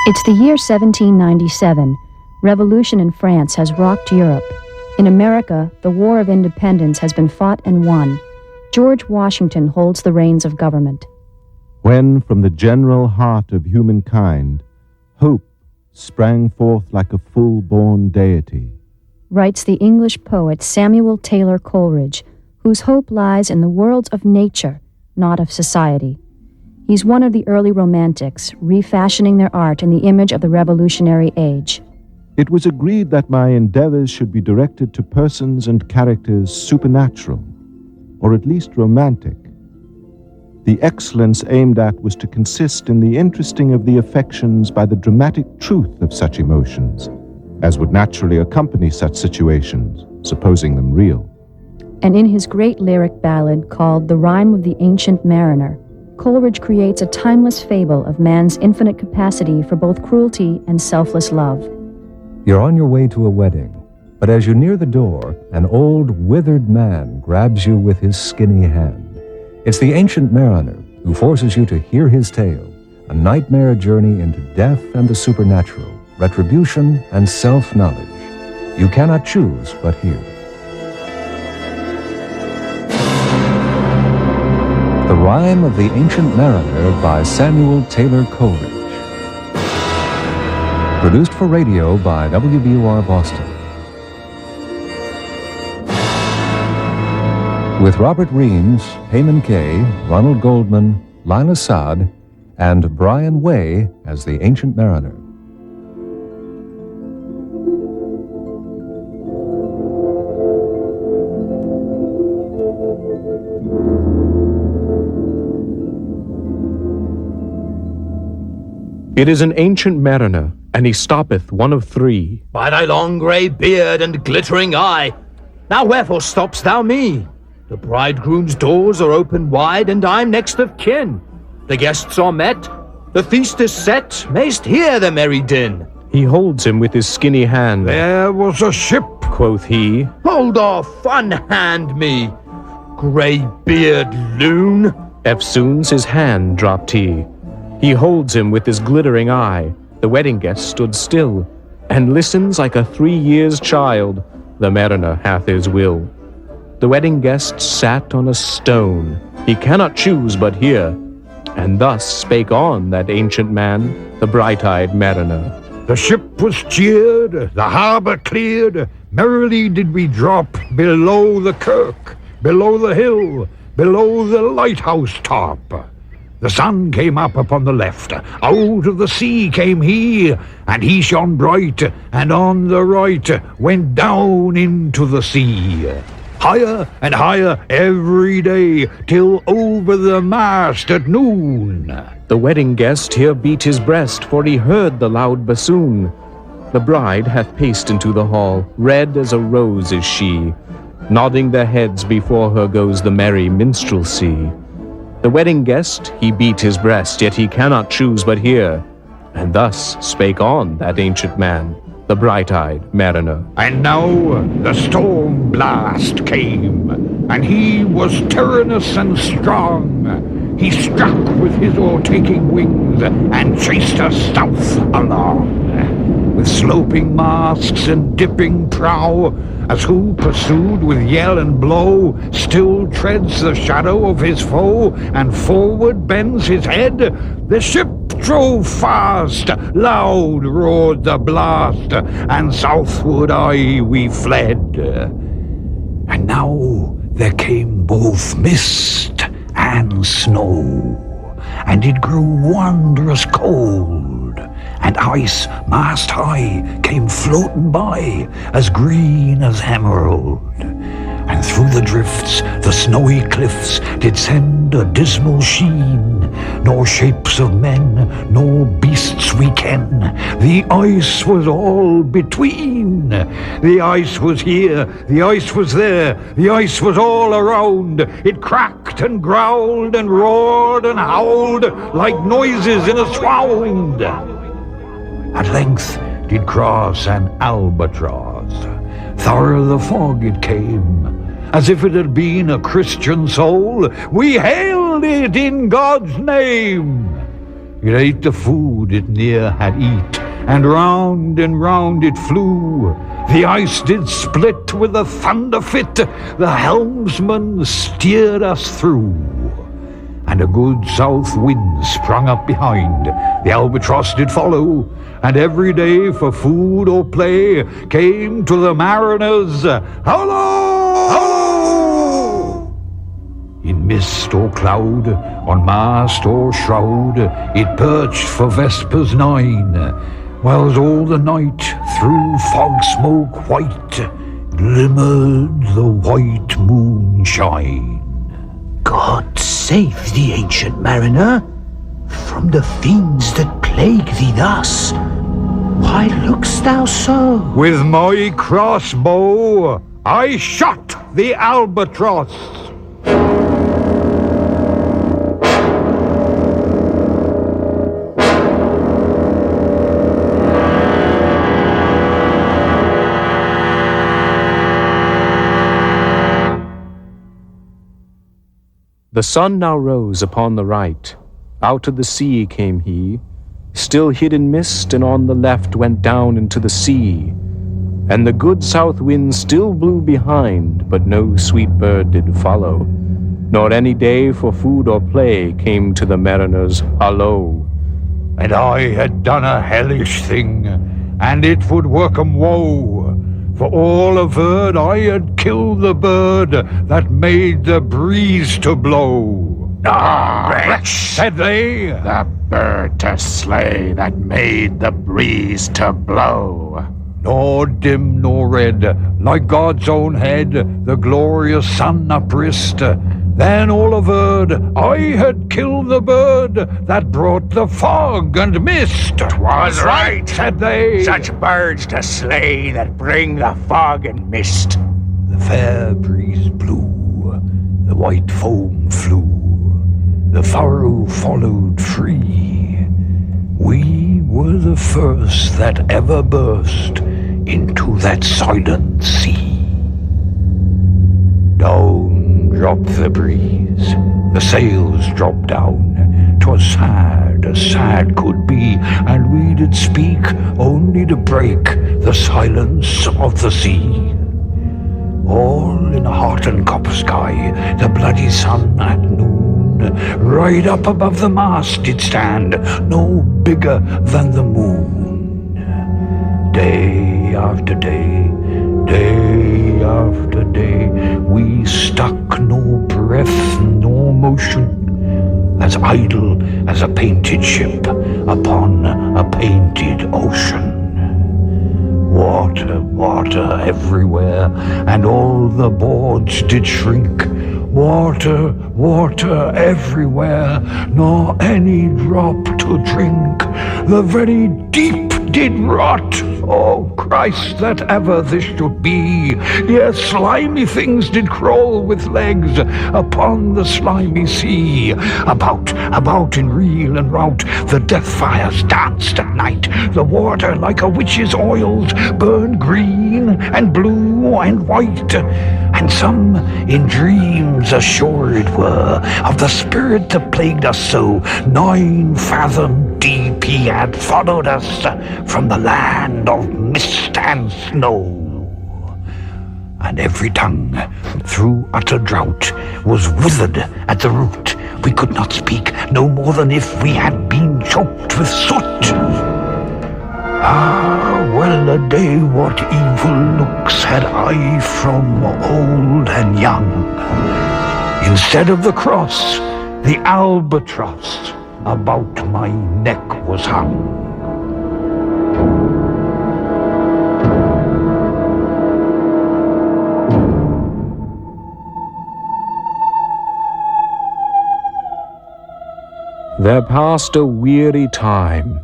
It's the year 1797. Revolution in France has rocked Europe. In America, the War of Independence has been fought and won. George Washington holds the reins of government. When from the general heart of humankind, hope sprang forth like a full-born deity, writes the English poet Samuel Taylor Coleridge, whose hope lies in the worlds of nature, not of society. He's one of the early romantics, refashioning their art in the image of the revolutionary age. it was agreed that my endeavors should be directed to persons and characters supernatural, or at least romantic. The excellence aimed at was to consist in the interesting of the affections by the dramatic truth of such emotions, as would naturally accompany such situations, supposing them real. And in his great lyric ballad called The Rime of the Ancient Mariner, Coleridge creates a timeless fable of man's infinite capacity for both cruelty and selfless love. You're on your way to a wedding, but as you near the door, an old, withered man grabs you with his skinny hand. It's the ancient mariner who forces you to hear his tale, a nightmare journey into death and the supernatural, retribution and self-knowledge. You cannot choose but hear. The Rime of the Ancient Mariner by Samuel Taylor Coleridge. Produced for radio by WBUR Boston. With Robert Reams, Payman Kay, Ronald Goldman, Lina Saad, and Brian Way as the Ancient Mariner. It is an ancient mariner, and he stoppeth one of three. By thy long grey beard and glittering eye, now wherefore stopp'st thou me? The bridegroom's doors are open wide, and I'm next of kin. The guests are met, the feast is set, mayst hear the merry din. He holds him with his skinny hand. There was a ship, quoth he. Hold off, unhand me, grey-beard loon. Eftsoons his hand dropped he. He holds him with his glittering eye. The wedding guest stood still, and listens like a 3 years' child. The mariner hath his will. The wedding guest sat on a stone. He cannot choose but hear. And thus spake on that ancient man, the bright-eyed mariner. The ship was cheered, the harbour cleared. Merrily did we drop below the kirk, below the hill, below the lighthouse top. The sun came up upon the left, out of the sea came he, and he shone bright, and on the right went down into the sea. Higher and higher every day, till over the mast at noon. The wedding guest here beat his breast, for he heard the loud bassoon. The bride hath paced into the hall, red as a rose is she. Nodding their heads before her goes the merry minstrelsy. The wedding guest, he beat his breast, yet he cannot choose but hear. And thus spake on that ancient man, the bright-eyed mariner. And now the storm blast came, and he was tyrannous and strong. He struck with his o'ertaking wings, and chased us south along. With sloping masts and dipping prow, as who pursued with yell and blow, still treads the shadow of his foe, and forward bends his head. The ship drove fast, loud roared the blast, and southward aye we fled. And now there came both mist and snow, and it grew wondrous cold, and ice mast high came floating by, as green as emerald. And through the drifts the snowy cliffs did send a dismal sheen, nor shapes of men, nor beasts we ken. The ice was all between. The ice was here, the ice was there, the ice was all around. It cracked and growled and roared and howled like noises in a swound. At length did cross an albatross. Thorough the fog it came, as if it had been a Christian soul. We hailed it in God's name. It ate the food it ne'er had eat, and round it flew. The ice did split with a thunder fit, the helmsman steered us through. And a good south wind sprung up behind, the albatross did follow, and every day for food or play came to the mariners, "Hallo! Hallo!" In mist or cloud, on mast or shroud, it perched for vespers 9, whiles all the night through fog smoke white glimmered the white moonshine. God save the ancient mariner from the fiends that plague thee thus. Why look'st thou so? With my crossbow I shot the albatross. The sun now rose upon the right. Out of the sea came he, still hid in mist, and on the left went down into the sea. And the good south wind still blew behind, but no sweet bird did follow, nor any day for food or play came to the mariners' hallo. And I had done a hellish thing, and it would work 'em woe. For all averred I had killed the bird that made the breeze to blow. Ah, wretch, said they, the bird to slay that made the breeze to blow. Nor dim nor red, like God's own head, the glorious sun uprist. Then all averred I had killed the bird that brought the fog and mist. 'Twas right, said they, such birds to slay that bring the fog and mist. The fair breeze blew, the white foam flew, the furrow followed free. We were the first that ever burst into that silent sea. Down dropped the breeze, the sails dropped down. 'Twas sad as sad could be, and we did speak only to break the silence of the sea. All in a hot and copper sky, the bloody sun at noon, right up above the mast did stand, no bigger than the moon. Day after day, day after day, we stuck no breath nor motion, as idle as a painted ship upon a painted ocean. Water, water everywhere, and all the boards did shrink. Water, water everywhere, nor any drop to drink. The very deep did rot. Oh Christ, that ever this should be. Yes, slimy things did crawl with legs upon the slimy sea. About in reel and rout, the death fires danced at night. The water, like a witch's oils, burned green and blue and white. And some in dreams assured were of the spirit that plagued us so. 9 fathom deep he had followed us from the land of mist and snow. And every tongue, through utter drought, was withered at the root. We could not speak, no more than if we had been choked with soot. Ah, well a day, what evil looks had I from old and young. Instead of the cross, the albatross about my neck was hung. There passed a weary time.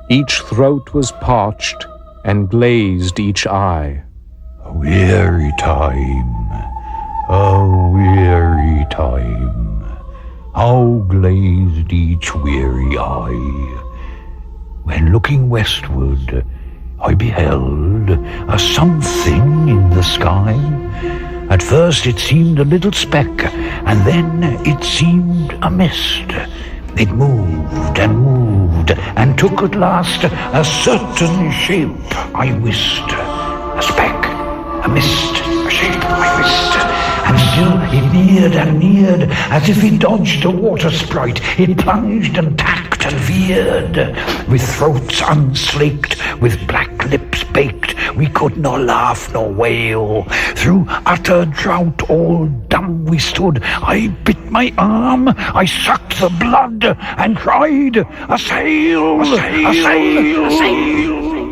Each throat was parched, and glazed each eye. A weary time, a weary time, how glazed each weary eye. When looking westward, I beheld a something in the sky. At first it seemed a little speck, and then it seemed a mist. It moved and moved moved, and took at last a certain shape I wist. A speck, a mist, a shape I wist. And still it neared and neared, as if it dodged a water sprite. It plunged and tacked and veered, with throats unslaked, with black lips baked. We could nor laugh nor wail. Through utter drought all dumb we stood. I bit my arm, I sucked the blood, and cried, "A sail! A sail! A sail! A sail!"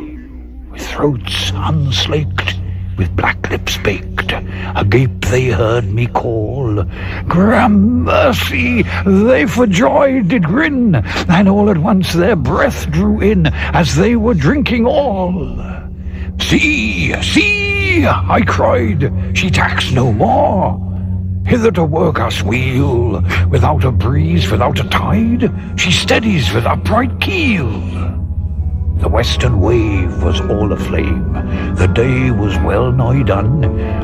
With throats unslaked, with black lips baked, agape they heard me call. Gramercy, they for joy did grin, and all at once their breath drew in, as they were drinking all. "See, see," I cried, "she tacks no more. Hither to work us wheel, without a breeze, without a tide, she steadies with upright keel." The western wave was all aflame. The day was well nigh done.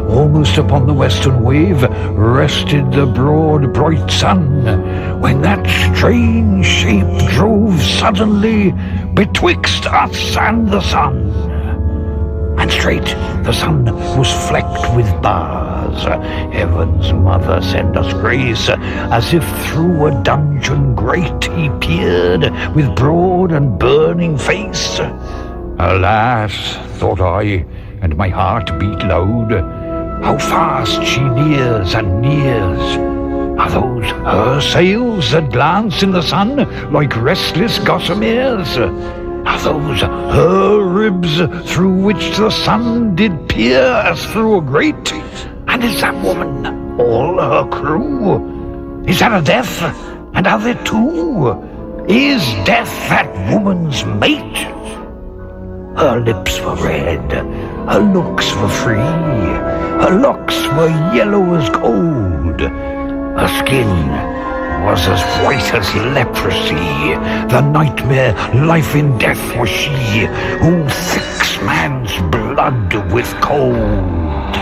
Almost upon the western wave rested the broad, bright sun, when that strange shape drove suddenly betwixt us and the sun. And straight the sun was flecked with bars. Heaven's mother send us grace, as if through a dungeon grate he peered with broad and burning face. Alas, thought I, and my heart beat loud, how fast she nears and nears. Are those her sails that glance in the sun like restless gossameres? Are those her ribs through which the sun did peer as through a grate? And is that woman all her crew? Is that a death? And are there two? Is death that woman's mate? Her lips were red, her looks were free, her locks were yellow as gold, her skin was as white as leprosy. The nightmare life in death was she, who thicks man's blood with cold.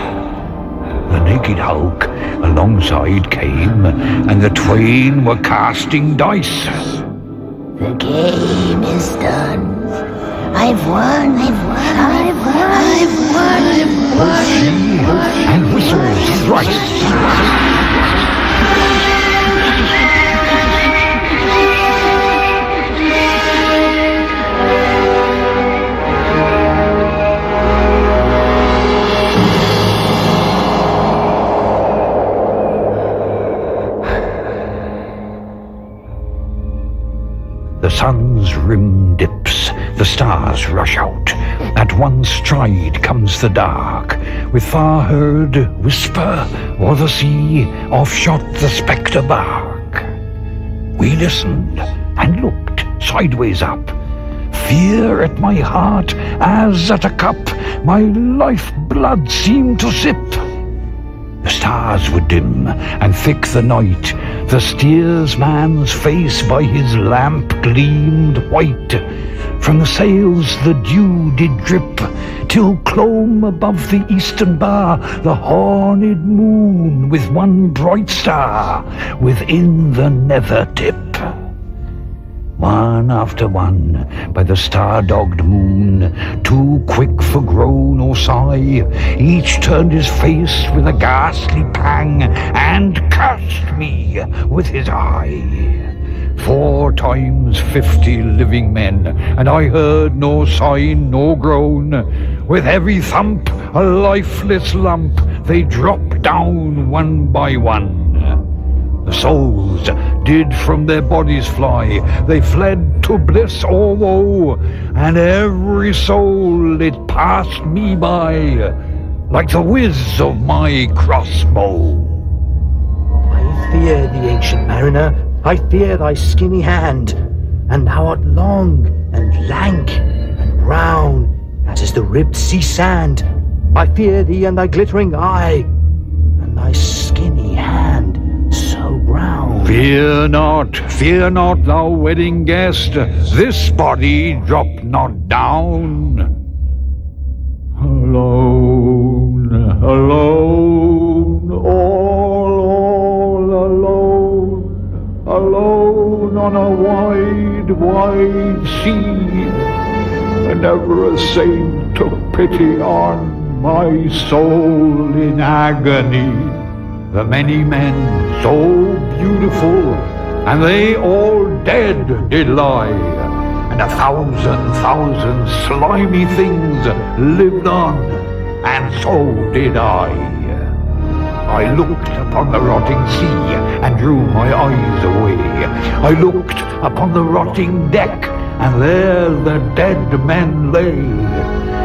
The naked hulk alongside came, and the twain were casting dice. The game is done. I've won, I've won, I've won, I've won, I've won. She and whistles thrice. The sun's rim dips, the stars rush out. At one stride comes the dark, with far-heard whisper o'er the sea, off-shot the spectre bark. We listened and looked sideways up, fear at my heart as at a cup my life-blood seemed to sip. The stars were dim and thick the night. The steersman's face by his lamp gleamed white. From the sails the dew did drip, till clomb above the eastern bar the horned moon with one bright star within the nether tip. One after one, by the star-dogged moon, too quick for groan or sigh, each turned his face with a ghastly pang, and cursed me with his eye. 4 times 50 living men, and I heard no sign nor groan. With heavy thump, a lifeless lump, they dropped down one by one. The souls did from their bodies fly, they fled to bliss or woe, and every soul it passed me by, like the whiz of my crossbow. I fear thee, ancient mariner, I fear thy skinny hand, and thou art long and lank and brown, as is the ribbed sea sand. I fear thee and thy glittering eye, and thy skinny hand so brown. Fear not, thou wedding guest, this body drop not down. Alone, alone, all alone, alone. alone on a wide, wide sea, and never a saint took pity on my soul in agony. The many men so beautiful, and they all dead did lie, and 1,000 slimy things lived on, and so did I. I looked upon the rotting sea and drew my eyes away. I looked upon the rotting deck, and there the dead men lay.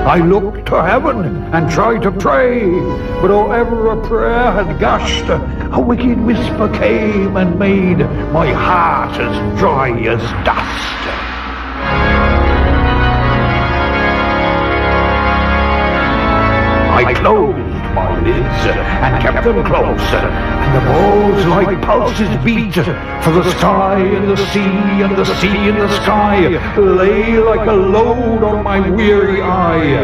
I looked to heaven and tried to pray, but oh, ever a prayer had gushed, a wicked whisper came and made my heart as dry as dust. I closed my lids and kept them close, and the balls like pulses beat, for the sky and the sea and the sea and the sky lay like a load on my weary eye,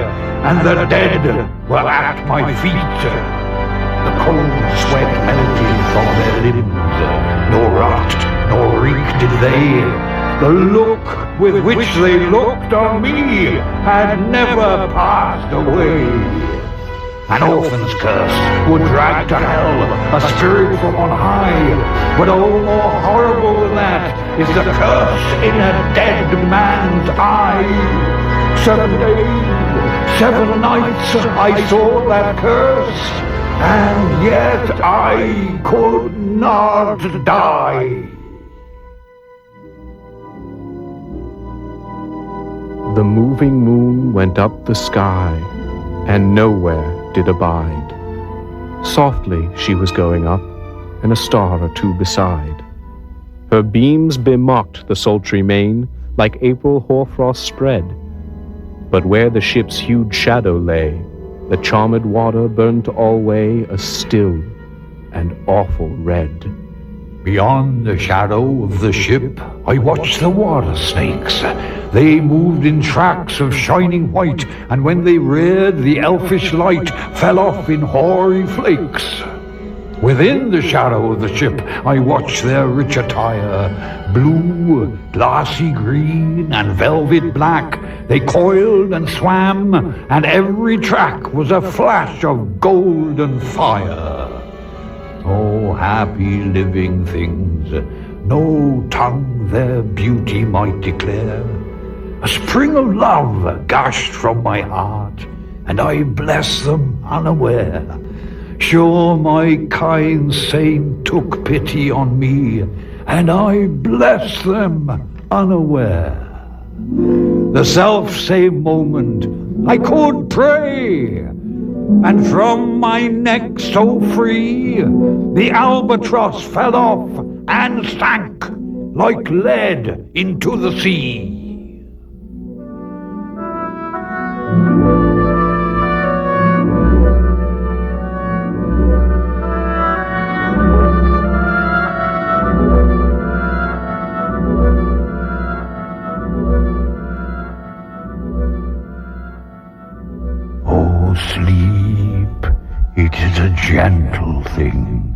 and the dead were at my feet. The cold sweat melted from their limbs, nor rot nor reek did they. The look with which they looked on me had never passed away. An orphan's curse would drag to hell a spirit from on high, but oh, more horrible than that is the curse in a dead man's eye. 7 days, 7 nights I saw that curse, and yet I could not die. The moving moon went up the sky, and nowhere did abide. Softly she was going up, and a star or two beside. Her beams bemocked the sultry main, like April hoarfrost spread. But where the ship's huge shadow lay, the charmed water burnt alway a still and awful red. Beyond the shadow of the ship, I watched the water snakes. They moved in tracks of shining white, and when they reared, the elfish light fell off in hoary flakes. Within the shadow of the ship, I watched their rich attire. Blue, glassy green, and velvet black, they coiled and swam, and every track was a flash of golden fire. Oh, happy living things, no tongue their beauty might declare. A spring of love gushed from my heart, and I blessed them unaware. Sure, my kind saint took pity on me, and I blessed them unaware. The self-same moment I could pray, and from my neck so free, the albatross fell off and sank like lead into the sea. Sleep, it is a gentle thing,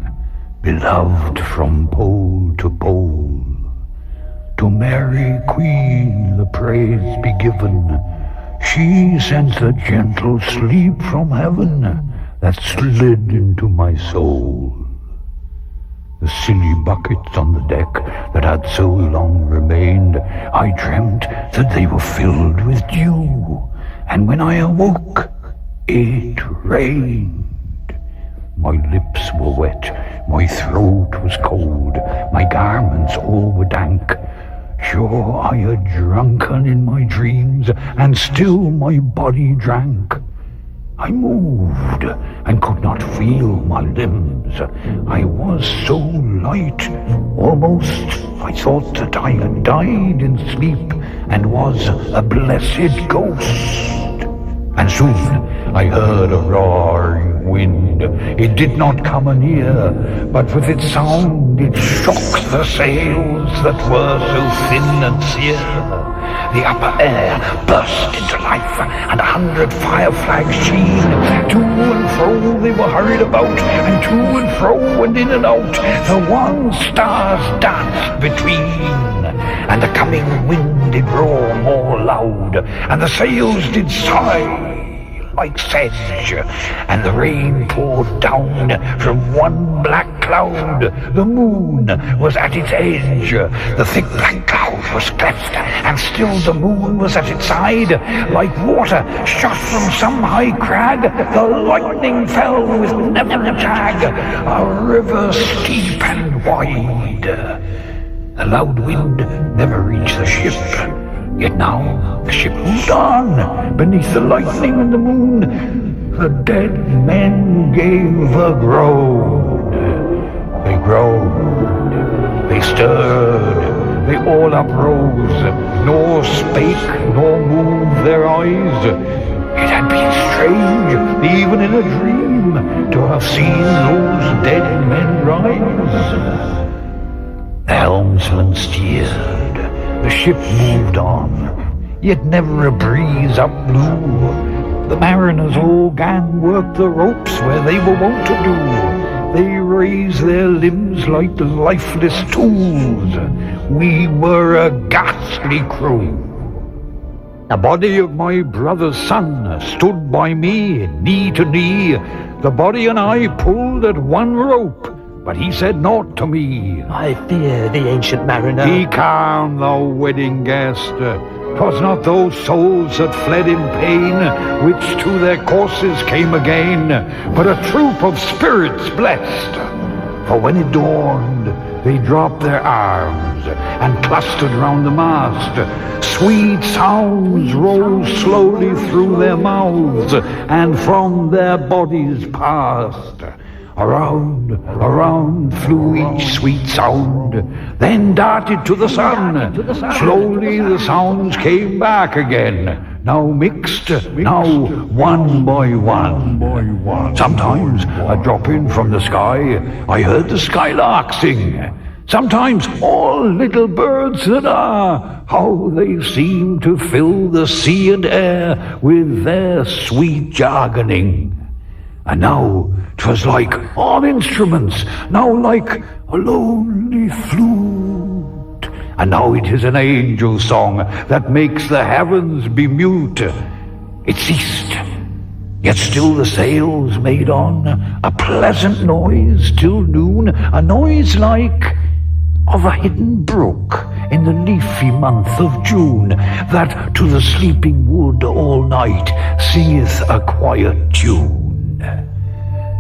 beloved from pole to pole. To Mary Queen the praise be given. She sent a gentle sleep from heaven that slid into my soul. The silly buckets on the deck that had so long remained, I dreamt that they were filled with dew, and when I awoke, it rained. My lips were wet, my throat was cold, my garments all were dank. Sure, I had drunken in my dreams, and still my body drank. I moved and could not feel my limbs. I was so light, almost I thought that I had died in sleep and was a blessed ghost. And soon I heard a roaring wind. It did not come anear, but with its sound it shook the sails that were so thin and sere. the upper air burst into life, and 100 fire flags sheen. To and fro they were hurried about, and to and fro and in and out, the one stars danced between. And the coming wind did roar more loud, and the sails did sigh like sedge, and the rain poured down from one black cloud. The moon was at its edge. The thick black cloud was cleft, and still the moon was at its side. Like water shot from some high crag, the lightning fell with never a jag, a river steep and wide. The loud wind never reached the ship, yet now the ship moved on beneath the lightning and the moon. The dead men gave a groan. They groaned, they stirred, they all uprose, nor spake nor moved their eyes. It had been strange, even in a dream, to have seen those dead men rise. The helmsman steered, the ship moved on, yet never a breeze up blew. The mariners all gan work the ropes where they were wont to do. They raised their limbs like lifeless tools. We were a ghastly crew. The body of my brother's son stood by me, knee to knee. The body and I pulled at one rope, but he said naught to me. I fear the ancient mariner. Be calm, thou wedding guest. 'Twas not those souls that fled in pain, which to their courses came again, but a troop of spirits blessed. For when it dawned, they dropped their arms and clustered round the mast. Sweet sounds rose slowly through their mouths, and from their bodies passed. Around, around flew each sweet sound, then darted to the sun. Slowly the sounds came back again, now mixed, now one by one. Sometimes, a drop-in from the sky, I heard the skylark sing. Sometimes all little birds that are, how they seem to fill the sea and air with their sweet jargoning. And now 'twas like all instruments, now like a lonely flute. And now it is an angel song that makes the heavens be mute. It ceased, yet still the sails made on a pleasant noise till noon, a noise like of a hidden brook in the leafy month of June, that to the sleeping wood all night singeth a quiet tune.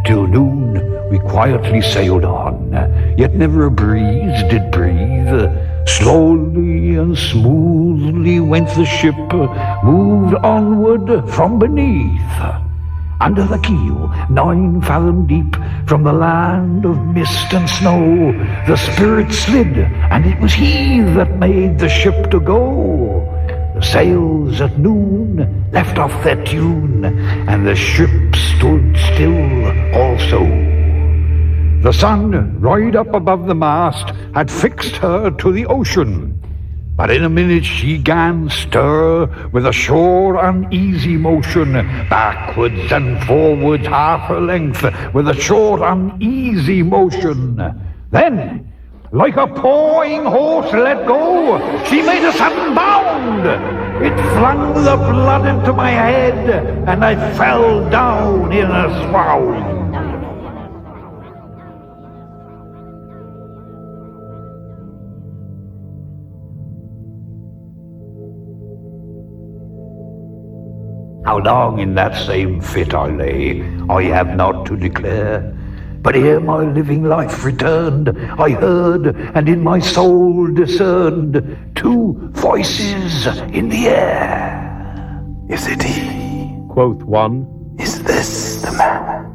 Till noon we quietly sailed on, yet never a breeze did breathe. Slowly and smoothly went the ship, moved onward from beneath. Under the keel, 9 fathom deep, from the land of mist and snow, the spirit slid, and it was he that made the ship to go. The sails at noon left off their tune, and the ship stood still also. The sun, right up above the mast, had fixed her to the ocean. But in a minute she 'gan stir with a sure uneasy motion, backwards and forwards half her length, with a short uneasy motion. Then, like a pawing horse let go, she made a sudden bound. It flung the blood into my head, and I fell down in a swound. How long in that same fit I lay, I have not to declare. But ere my living life returned, I heard, and in my soul discerned, 2 voices in the air. Is it he? Quoth one, Is this the man?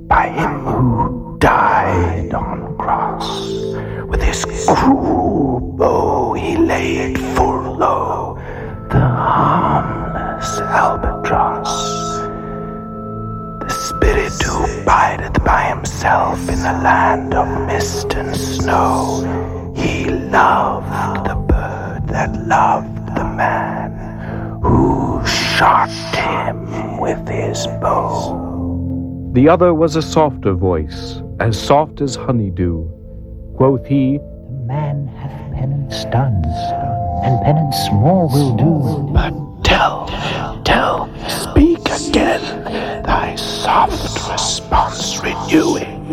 By him who died on cross, with his cruel bow he laid it full low, the harmless albatross. The spirit who bideth by himself in the land of mist and snow. He loved the bird that loved the man. shot him with his bow. The other was a softer voice, as soft as honeydew. Quoth he, The man hath penance done, and penance more will do. But tell, speak again, thy soft response renewing.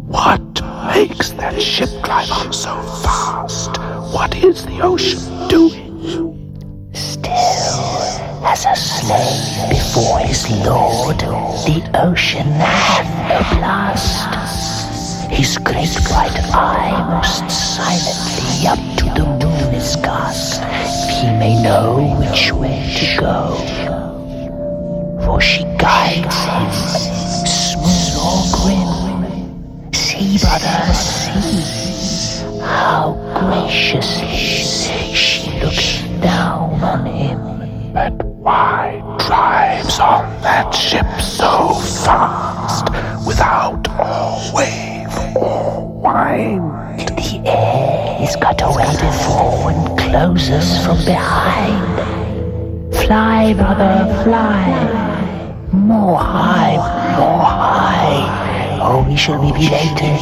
What makes that ship drive on so fast? What is the ocean doing? Still, as a slave before his lord, the ocean hath no blast. His great bright eye most silently up to the moon is cast, if he may know which way to go. For she guides him, smooth or grim. See, brother, see, how graciously she looks down on him. But why drives on that ship so fast, without or wave or wind? The air is cut away before and closes from behind. Fly, brother, fly. More high, or we shall be belated.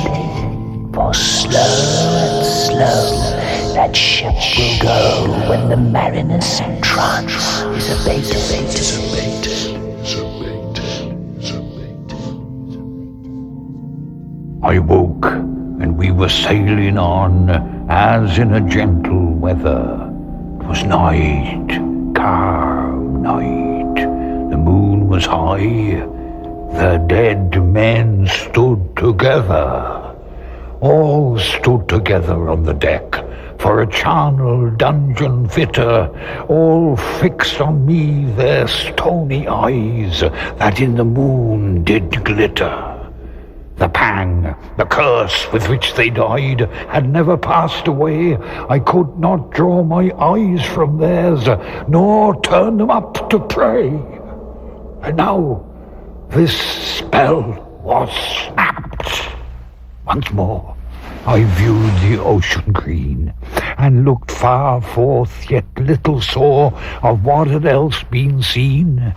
For slow and slow that ship will go when the mariner's trance is abated. I woke, and we were sailing on as in a gentle weather. 'Twas night, calm night. The moon was high. The dead men stood together. All stood together on the deck, for a charnel dungeon fitter, all fixed on me their stony eyes, that in the moon did glitter. The pang, the curse with which they died, had never passed away. I could not draw my eyes from theirs, nor turn them up to pray. And now this spell was snapped. Once more I viewed the ocean green, and looked far forth, yet little saw of what had else been seen.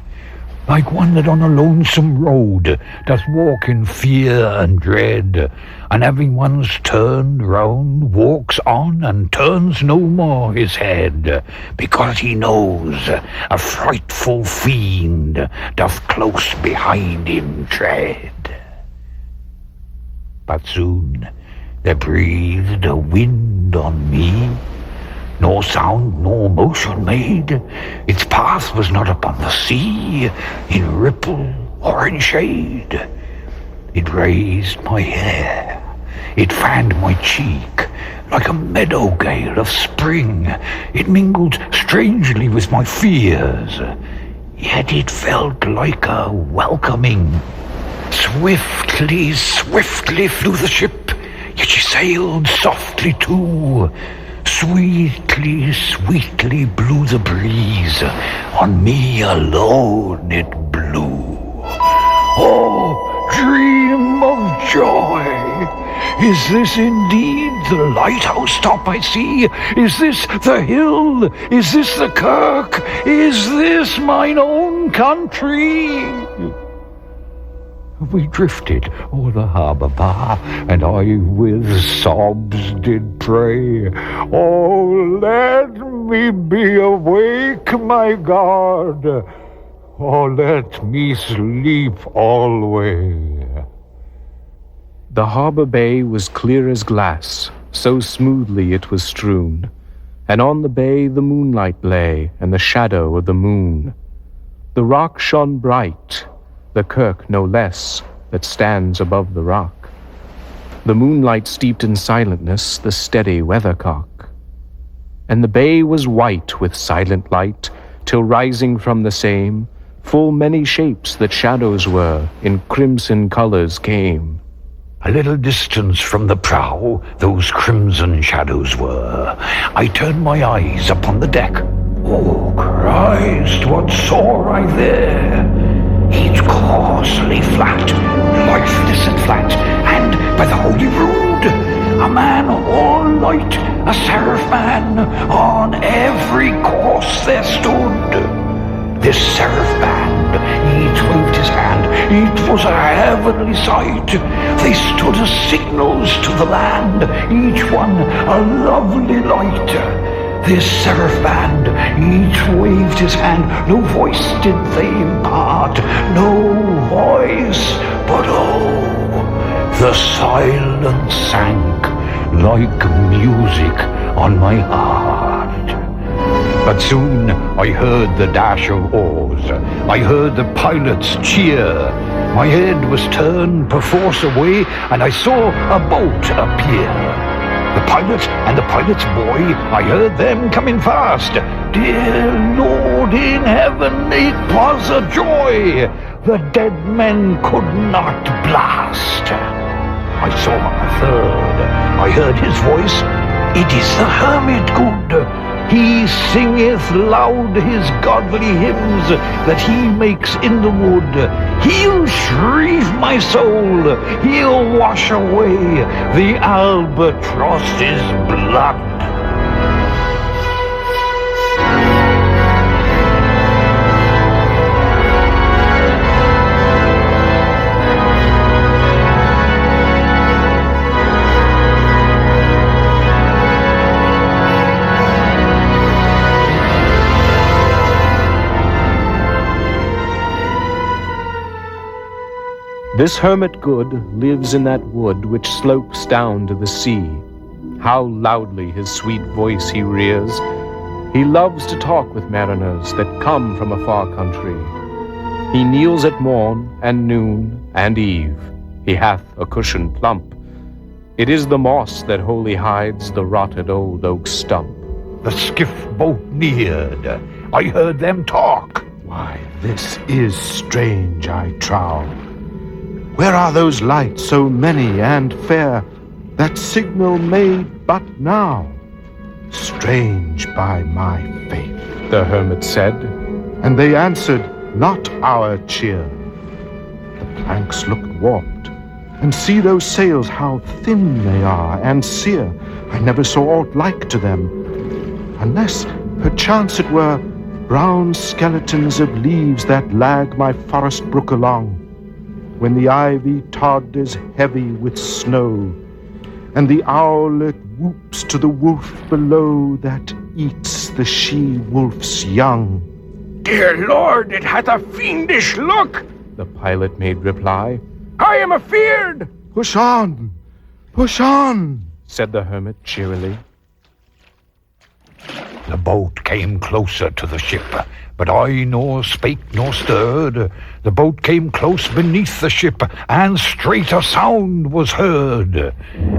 Like one that on a lonesome road doth walk in fear and dread, and having once turned round, walks on and turns no more his head, because he knows a frightful fiend doth close behind him tread. But soon there breathed a wind on me, nor sound nor motion made. Its path was not upon the sea, in ripple or in shade. It raised my hair, it fanned my cheek, like a meadow gale of spring. It mingled strangely with my fears, yet it felt like a welcoming. Swiftly, swiftly flew the ship, yet she sailed softly too. Sweetly, sweetly blew the breeze, on me alone it blew. Oh, dream of joy! Is this indeed the lighthouse top I see? Is this the hill? Is this the kirk? Is this mine own country? We drifted o'er the harbour bar, and I with sobs did pray, oh, let me be awake, my God, oh, let me sleep alway. The harbour bay was clear as glass, so smoothly it was strewn, and on the bay the moonlight lay, and the shadow of the moon. The rock shone bright, the kirk no less, that stands above the rock. The moonlight steeped in silentness the steady weathercock. And the bay was white with silent light, till rising from the same, full many shapes that shadows were, in crimson colours came. A little distance from the prow, those crimson shadows were. I turned my eyes upon the deck. Oh, Christ, what saw I there? Each coarsely flat, lifeless and flat, and by the Holy Rood, a man all light, a seraph man, on every course there stood. this seraph band, each waved his hand, each was a heavenly sight. They stood as signals to the land, each one a lovely light. This seraph band, each waved his hand, no voice did they impart, no voice, but oh, the silence sank like music on my heart. But soon I heard the dash of oars, I heard the pilots cheer. My head was turned perforce away, and I saw a boat appear. The pilot and the pilot's boy, I heard them coming fast. Dear Lord in heaven, it was a joy the dead men could not blast. I saw a third, I heard his voice, it is the hermit good. He singeth loud his godly hymns that he makes in the wood. He'll shrieve my soul, he'll wash away the albatross's blood. This hermit good lives in that wood which slopes down to the sea. How loudly his sweet voice he rears. He loves to talk with mariners that come from a far country. He kneels at morn and noon and eve. He hath a cushion plump. It is the moss that wholly hides the rotted old oak stump. The skiff boat neared. I heard them talk. Why, this is strange, I trow. Where are those lights, so many and fair, that signal made but now? Strange by my faith, the hermit said. And they answered, not our cheer. The planks looked warped, and see those sails, how thin they are and sere. I never saw aught like to them, unless perchance it were brown skeletons of leaves that lag my forest brook along, when the ivy tod is heavy with snow, and the owlet whoops to the wolf below that eats the she-wolf's young. Dear Lord, it hath a fiendish look, the pilot made reply. I am afeard. Push on, said the hermit cheerily. The boat came closer to the ship, but I nor spake nor stirred. The boat came close beneath the ship, and straight a sound was heard.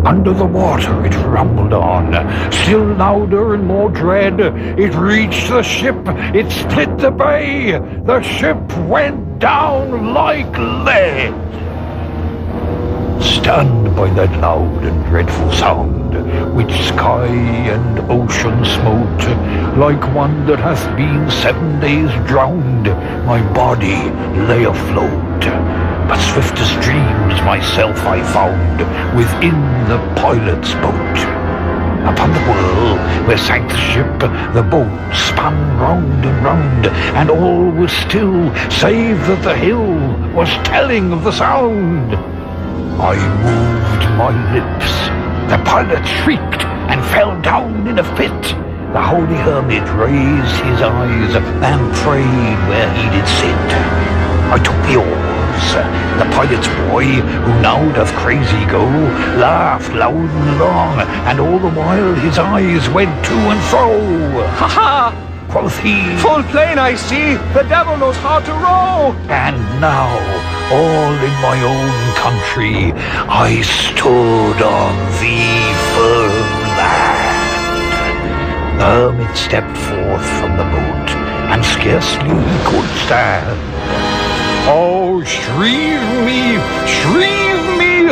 Under the water it rumbled on, still louder and more dread. It reached the ship, it split the bay, the ship went down like lead. Stunned by that loud and dreadful sound, which sky and ocean smote, like one that hath been 7 days drowned, my body lay afloat. But swift as dreams myself I found within the pilot's boat. Upon the whirl where sank the ship, the boat spun round and round, and all was still, save that the hill was telling of the sound. I moved my lips. The pilot shrieked and fell down in a fit. The holy hermit raised his eyes and prayed where he did sit. I took the oars. The pilot's boy, who now doth crazy go, laughed loud and long, and all the while his eyes went to and fro. Ha ha! Quoth he, full plain I see, the devil knows how to row. And now, all in my own country, I stood on the firm land. The hermit stepped forth from the boat, and scarcely he could stand. Oh, shrieve me,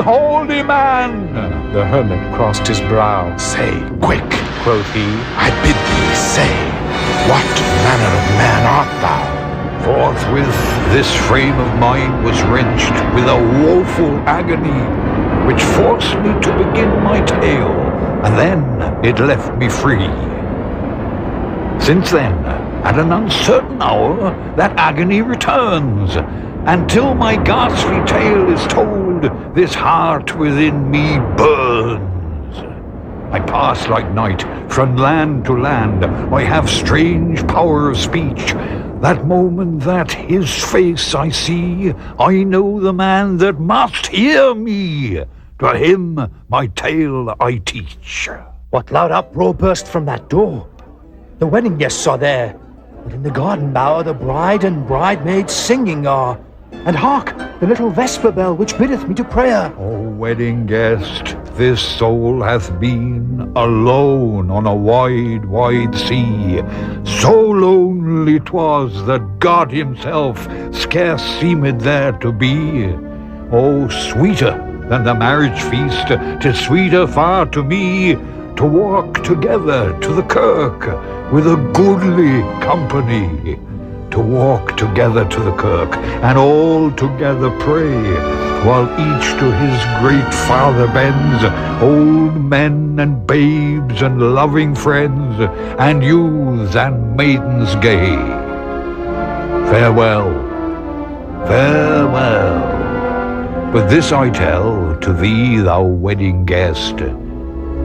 holy man! The hermit crossed his brow. Say, quick, quoth he, I bid thee say, what manner of man art thou? Forthwith this frame of mine was wrenched with a woeful agony, which forced me to begin my tale, and then it left me free. Since then, at an uncertain hour, that agony returns. Until my ghastly tale is told, this heart within me burns. I pass like night from land to land. I have strange power of speech. That moment that his face I see, I know the man that must hear me. To him my tale I teach. What loud uproar burst from that door? The wedding guests are there, but in the garden bower the bride and bridemaids singing are. And hark, the little vesper bell which biddeth me to prayer. O wedding guest, this soul hath been alone on a wide, wide sea. So lonely 'twas that God himself scarce seemed there to be. Oh, sweeter than the marriage feast, 'tis sweeter far to me to walk together to the kirk with a goodly company. To walk together to the kirk, and all together pray, while each to his great Father bends, old men and babes and loving friends, and youths and maidens gay. Farewell, farewell. But this I tell to thee, thou wedding guest,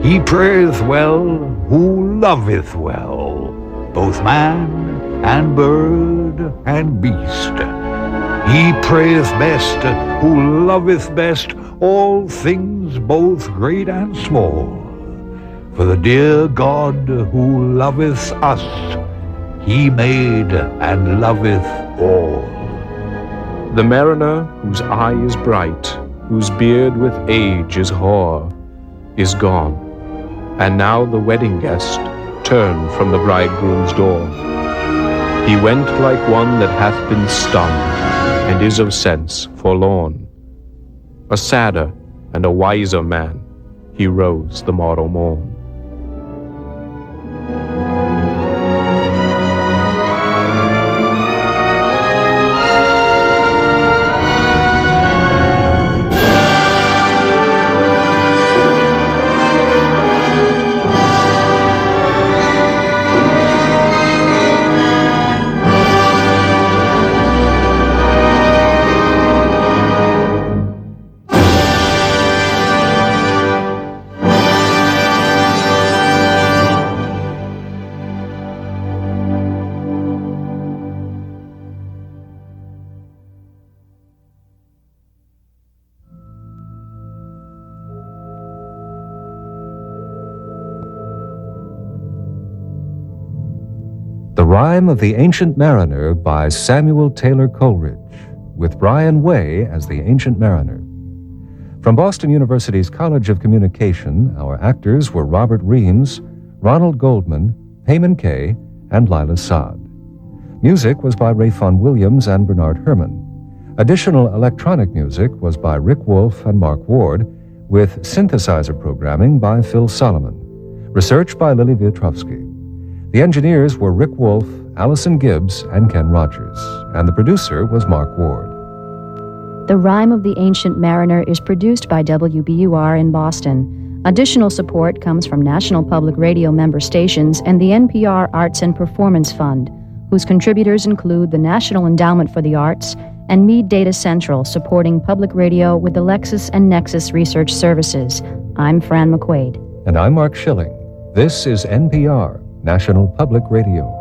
he prayeth well who loveth well, both man and bird and beast. He prayeth best who loveth best all things both great and small. For the dear God who loveth us, he made and loveth all. The mariner, whose eye is bright, whose beard with age is hoar, is gone, and now the wedding guest turned from the bridegroom's door. He went like one that hath been stunned, and is of sense forlorn. A sadder and a wiser man, he rose the morrow morn. The Rime of the Ancient Mariner by Samuel Taylor Coleridge, with Brian Way as the Ancient Mariner. From Boston University's College of Communication, our actors were Robert Reams, Ronald Goldman, Payman Kay, and Lila Saad. Music was by Rayfon Williams and Bernard Herrmann. Additional electronic music was by Rick Wolf and Mark Ward, with synthesizer programming by Phil Solomon. Research by Lily Wiatrowski. The engineers were Rick Wolf, Allison Gibbs, and Ken Rogers, and the producer was Mark Ward. The Rime of the Ancient Mariner is produced by WBUR in Boston. Additional support comes from National Public Radio member stations and the NPR Arts and Performance Fund, whose contributors include the National Endowment for the Arts and Mead Data Central, supporting public radio with the Lexis and Nexus Research Services. I'm Fran McQuaid. And I'm Mark Schilling. This is NPR, National Public Radio.